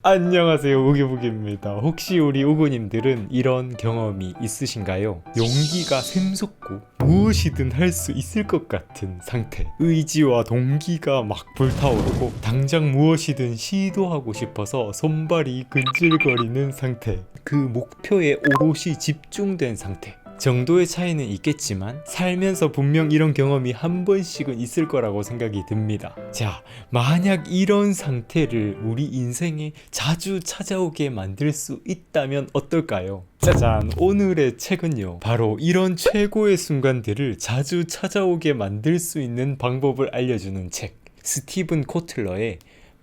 안녕하세요, 우기부기입니다. 혹시 우리 우구님들은 이런 경험이 있으신가요? 용기가 샘솟고 무엇이든 할 수 있을 것 같은 상태, 의지와 동기가 막 불타오르고 당장 무엇이든 시도하고 싶어서 손발이 근질거리는 상태, 그 목표에 오롯이 집중된 상태 정도의 차이는 있겠지만 살면서 분명 이런 경험이 한 번씩은 있을 거라고 생각이 듭니다. 자, 만약 이런 상태를 우리 인생에 자주 찾아오게 만들 수 있다면 어떨까요? 짜잔, 오늘의 책은요, 바로 이런 최고의 순간들을 자주 찾아오게 만들 수 있는 방법을 알려주는 책, 스티븐 코틀러의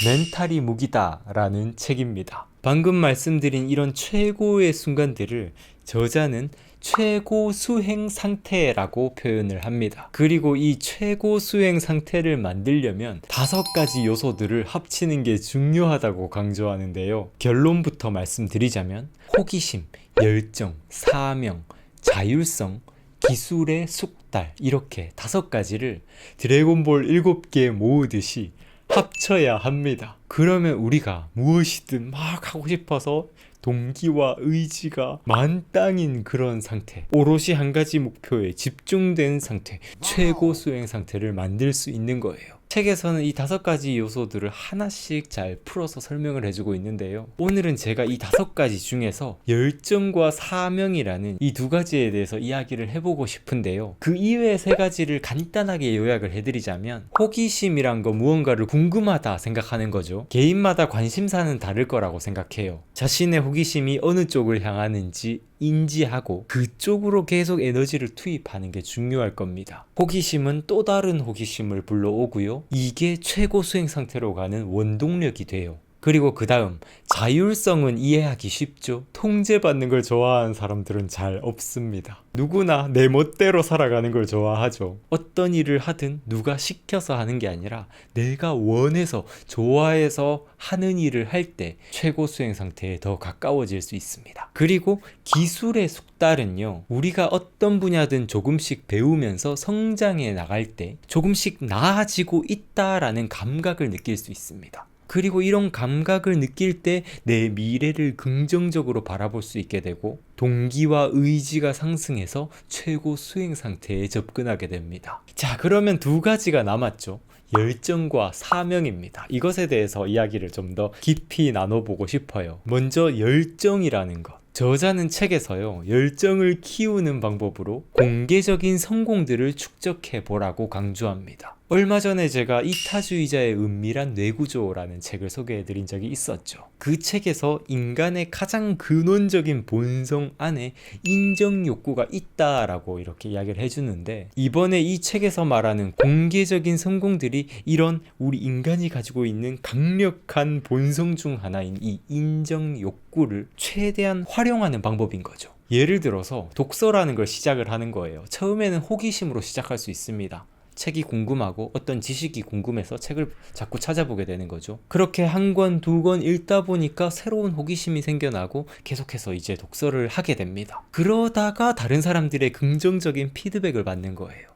멘탈이 무기다 라는 책입니다. 방금 말씀드린 이런 최고의 순간들을 저자는 최고 수행 상태라고 표현을 합니다. 그리고 이 최고 수행 상태를 만들려면 5가지 요소들을 합치는 게 중요하다고 강조하는데요. 결론부터 말씀드리자면 호기심, 열정, 사명, 자율성, 기술의 숙달, 이렇게 5가지를 드래곤볼 7개 모으듯이 합쳐야 합니다. 그러면 우리가 무엇이든 막 하고 싶어서 동기와 의지가 만땅인 그런 상태, 오롯이 한 가지 목표에 집중된 상태, 최고 수행 상태를 만들 수 있는 거예요. 책에서는 이 5가지 요소들을 하나씩 잘 풀어서 설명을 해주고 있는데요. 오늘은 제가 이 5가지 중에서 열정과 사명이라는 이 2가지에 대해서 이야기를 해보고 싶은데요. 그 이외의 3가지를 간단하게 요약을 해드리자면, 호기심이란 거 무언가를 궁금하다 생각하는 거죠. 개인마다 관심사는 다를 거라고 생각해요. 자신의 호기심이 어느 쪽을 향하는지 인지하고 그쪽으로 계속 에너지를 투입하는 게 중요할 겁니다. 호기심은 또 다른 호기심을 불러오고요. 이게 최고 수행 상태로 가는 원동력이 돼요. 그리고 그 다음, 자율성은 이해하기 쉽죠. 통제받는 걸 좋아하는 사람들은 잘 없습니다. 누구나 내 멋대로 살아가는 걸 좋아하죠. 어떤 일을 하든 누가 시켜서 하는 게 아니라 내가 원해서 좋아해서 하는 일을 할 때 최고 수행 상태에 더 가까워질 수 있습니다. 그리고 기술의 숙달은요, 우리가 어떤 분야든 조금씩 배우면서 성장해 나갈 때 조금씩 나아지고 있다라는 감각을 느낄 수 있습니다. 그리고 이런 감각을 느낄 때 내 미래를 긍정적으로 바라볼 수 있게 되고 동기와 의지가 상승해서 최고 수행 상태에 접근하게 됩니다. 자, 그러면 2가지가 남았죠. 열정과 사명입니다. 이것에 대해서 이야기를 좀 더 깊이 나눠보고 싶어요. 먼저 열정이라는 것. 저자는 책에서요, 열정을 키우는 방법으로 공개적인 성공들을 축적해 보라고 강조합니다. 얼마 전에 제가 이타주의자의 은밀한 뇌구조라는 책을 소개해 드린 적이 있었죠. 그 책에서 인간의 가장 근원적인 본성 안에 인정 욕구가 있다라고 이렇게 이야기를 해주는데, 이번에 이 책에서 말하는 공개적인 성공들이 이런 우리 인간이 가지고 있는 강력한 본성 중 하나인 이 인정 욕구를 최대한 활용하는 방법인 거죠. 예를 들어서 독서라는 걸 시작을 하는 거예요. 처음에는 호기심으로 시작할 수 있습니다. 책이 궁금하고 어떤 지식이 궁금해서 책을 자꾸 찾아보게 되는 거죠. 그렇게 1권, 2권 읽다 보니까 새로운 호기심이 생겨나고 계속해서 이제 독서를 하게 됩니다. 그러다가 다른 사람들의 긍정적인 피드백을 받는 거예요.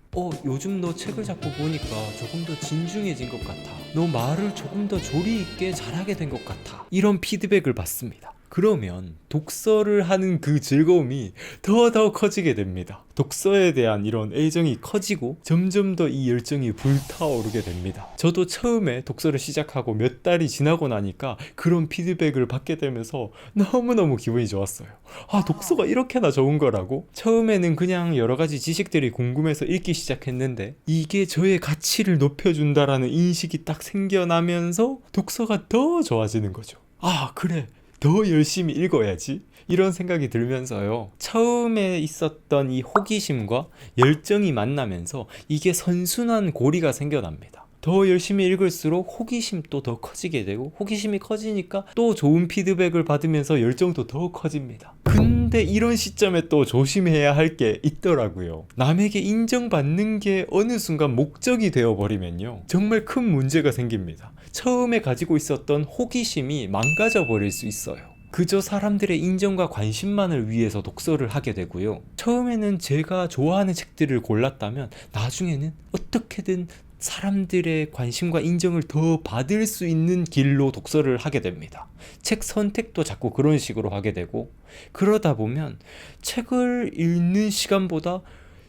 요즘 너 책을 자꾸 보니까 조금 더 진중해진 것 같아. 너 말을 조금 더 조리 있게 잘하게 된 것 같아. 이런 피드백을 받습니다. 그러면 독서를 하는 그 즐거움이 더 커지게 됩니다. 독서에 대한 이런 애정이 커지고 점점 더 이 열정이 불타오르게 됩니다. 저도 처음에 독서를 시작하고 몇 달이 지나고 나니까 그런 피드백을 받게 되면서 너무너무 기분이 좋았어요. 독서가 이렇게나 좋은 거라고? 처음에는 그냥 여러 가지 지식들이 궁금해서 읽기 시작했는데 이게 저의 가치를 높여준다라는 인식이 딱 생겨나면서 독서가 더 좋아지는 거죠. 그래, 더 열심히 읽어야지, 이런 생각이 들면서요, 처음에 있었던 이 호기심과 열정이 만나면서 이게 선순환 고리가 생겨납니다. 더 열심히 읽을수록 호기심도 더 커지게 되고, 호기심이 커지니까 또 좋은 피드백을 받으면서 열정도 더 커집니다. 근데 이런 시점에 또 조심해야 할 게 있더라고요. 남에게 인정받는 게 어느 순간 목적이 되어버리면요, 정말 큰 문제가 생깁니다. 처음에 가지고 있었던 호기심이 망가져 버릴 수 있어요. 그저 사람들의 인정과 관심만을 위해서 독서를 하게 되고요. 처음에는 제가 좋아하는 책들을 골랐다면 나중에는 어떻게든 사람들의 관심과 인정을 더 받을 수 있는 길로 독서를 하게 됩니다. 책 선택도 자꾸 그런 식으로 하게 되고, 그러다 보면 책을 읽는 시간보다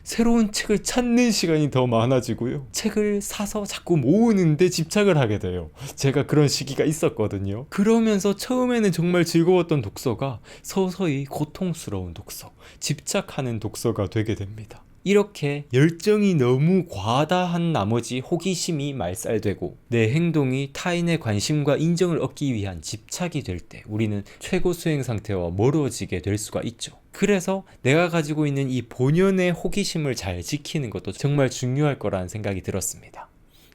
새로운 책을 찾는 시간이 더 많아지고요. 책을 사서 자꾸 모으는데 집착을 하게 돼요. 제가 그런 시기가 있었거든요. 그러면서 처음에는 정말 즐거웠던 독서가 서서히 고통스러운 독서, 집착하는 독서가 되게 됩니다. 이렇게 열정이 너무 과다한 나머지 호기심이 말살되고 내 행동이 타인의 관심과 인정을 얻기 위한 집착이 될 때 우리는 최고 수행 상태와 멀어지게 될 수가 있죠. 그래서 내가 가지고 있는 이 본연의 호기심을 잘 지키는 것도 정말 중요할 거라는 생각이 들었습니다.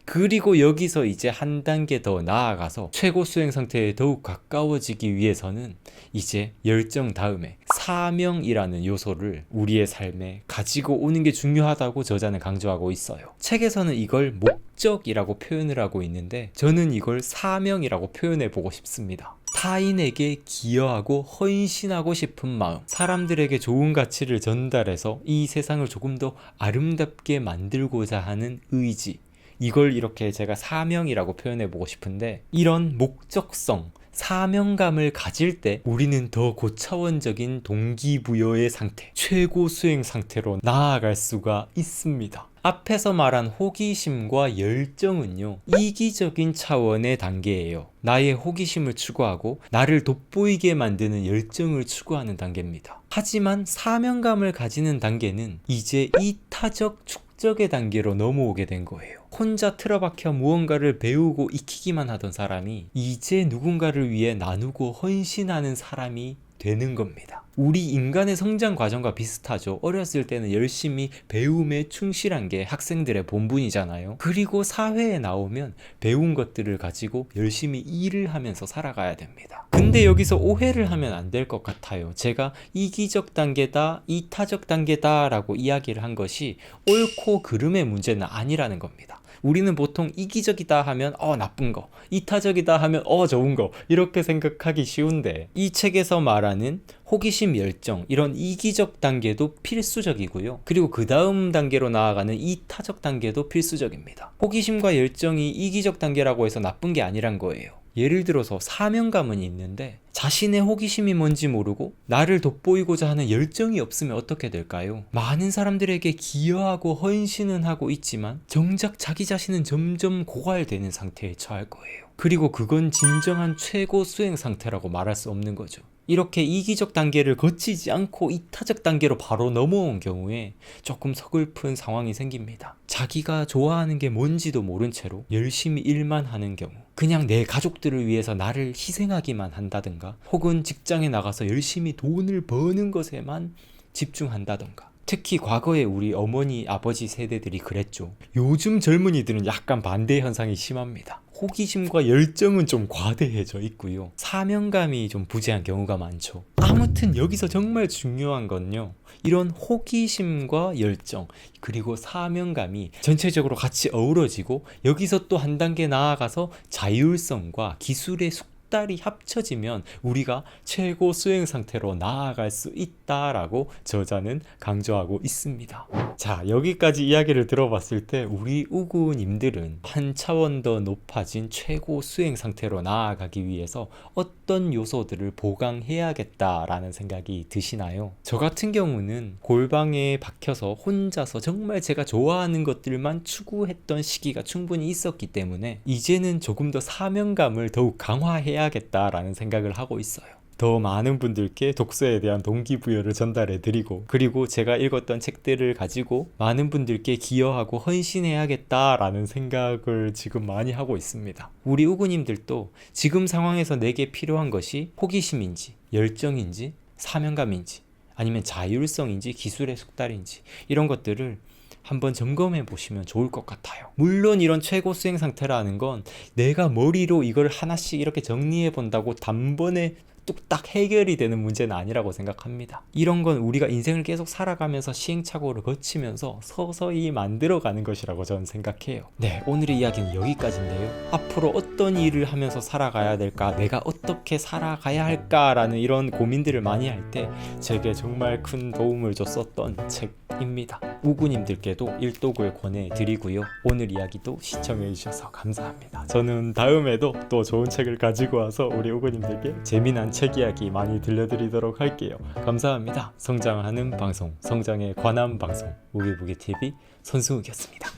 그리고 여기서 이제 한 단계 더 나아가서 최고 수행 상태에 더욱 가까워지기 위해서는 이제 열정 다음에 사명이라는 요소를 우리의 삶에 가지고 오는 게 중요하다고 저자는 강조하고 있어요. 책에서는 이걸 목적이라고 표현을 하고 있는데 저는 이걸 사명이라고 표현해 보고 싶습니다. 타인에게 기여하고 헌신하고 싶은 마음, 사람들에게 좋은 가치를 전달해서 이 세상을 조금 더 아름답게 만들고자 하는 의지, 이걸 이렇게 제가 사명이라고 표현해 보고 싶은데, 이런 목적성, 사명감을 가질 때 우리는 더 고차원적인 동기부여의 상태, 최고 수행 상태로 나아갈 수가 있습니다. 앞에서 말한 호기심과 열정은요, 이기적인 차원의 단계예요. 나의 호기심을 추구하고 나를 돋보이게 만드는 열정을 추구하는 단계입니다. 하지만 사명감을 가지는 단계는 이제 이타적 축적의 단계로 넘어오게 된 거예요. 혼자 틀어박혀 무언가를 배우고 익히기만 하던 사람이 이제 누군가를 위해 나누고 헌신하는 사람이 되는 겁니다. 우리 인간의 성장 과정과 비슷하죠. 어렸을 때는 열심히 배움에 충실한 게 학생들의 본분이잖아요. 그리고 사회에 나오면 배운 것들을 가지고 열심히 일을 하면서 살아가야 됩니다. 근데 여기서 오해를 하면 안 될 것 같아요. 제가 이기적 단계다, 이타적 단계다 라고 이야기를 한 것이 옳고 그름의 문제는 아니라는 겁니다. 우리는 보통 이기적이다 하면 나쁜 거, 이타적이다 하면 좋은 거, 이렇게 생각하기 쉬운데 이 책에서 말하는 호기심, 열정, 이런 이기적 단계도 필수적이고요. 그리고 그 다음 단계로 나아가는 이타적 단계도 필수적입니다. 호기심과 열정이 이기적 단계라고 해서 나쁜 게 아니란 거예요. 예를 들어서 사명감은 있는데 자신의 호기심이 뭔지 모르고 나를 돋보이고자 하는 열정이 없으면 어떻게 될까요? 많은 사람들에게 기여하고 헌신은 하고 있지만 정작 자기 자신은 점점 고갈되는 상태에 처할 거예요. 그리고 그건 진정한 최고 수행 상태라고 말할 수 없는 거죠. 이렇게 이기적 단계를 거치지 않고 이타적 단계로 바로 넘어온 경우에 조금 서글픈 상황이 생깁니다. 자기가 좋아하는 게 뭔지도 모른 채로 열심히 일만 하는 경우, 그냥 내 가족들을 위해서 나를 희생하기만 한다든가, 혹은 직장에 나가서 열심히 돈을 버는 것에만 집중한다든가. 특히 과거에 우리 어머니, 아버지 세대들이 그랬죠. 요즘 젊은이들은 약간 반대 현상이 심합니다. 호기심과 열정은 좀 과대해져 있고요. 사명감이 좀 부재한 경우가 많죠. 아무튼 여기서 정말 중요한 건요, 이런 호기심과 열정 그리고 사명감이 전체적으로 같이 어우러지고 여기서 또 한 단계 나아가서 자율성과 기술의 숙달이 합쳐지면 우리가 최고 수행 상태로 나아갈 수 있다라고 저자는 강조하고 있습니다. 자, 여기까지 이야기를 들어봤을 때 우리 우구님들은 한 차원 더 높아진 최고 수행 상태로 나아가기 위해서 어떤 요소들을 보강해야겠다라는 생각이 드시나요? 저 같은 경우는 골방에 박혀서 혼자서 정말 제가 좋아하는 것들만 추구했던 시기가 충분히 있었기 때문에 이제는 조금 더 사명감을 더욱 강화해야겠다라는 생각을 하고 있어요. 더 많은 분들께 독서에 대한 동기부여를 전달해 드리고, 그리고 제가 읽었던 책들을 가지고 많은 분들께 기여하고 헌신해야겠다라는 생각을 지금 많이 하고 있습니다. 우리 우구님들도 지금 상황에서 내게 필요한 것이 호기심인지, 열정인지, 사명감인지, 아니면 자율성인지, 기술의 숙달인지, 이런 것들을 한번 점검해 보시면 좋을 것 같아요. 물론 이런 최고 수행 상태라는 건 내가 머리로 이걸 하나씩 이렇게 정리해 본다고 단번에 뚝딱 해결이 되는 문제는 아니라고 생각합니다. 이런 건 우리가 인생을 계속 살아가면서 시행착오를 거치면서 서서히 만들어가는 것이라고 저는 생각해요. 네, 오늘의 이야기는 여기까지인데요. 앞으로 어떤 일을 하면서 살아가야 될까, 내가 어떻게 살아가야 할까라는 이런 고민들을 많이 할 때 제게 정말 큰 도움을 줬었던 책입니다. 우구님들께도 일독을 권해드리고요. 오늘 이야기도 시청해주셔서 감사합니다. 저는 다음에도 또 좋은 책을 가지고 와서 우리 우구님들께 재미난 책 이야기 많이 들려드리도록 할게요. 감사합니다. 성장하는 방송, 성장에 관한 방송, 우기부기TV 손승욱이었습니다.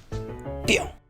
뿅!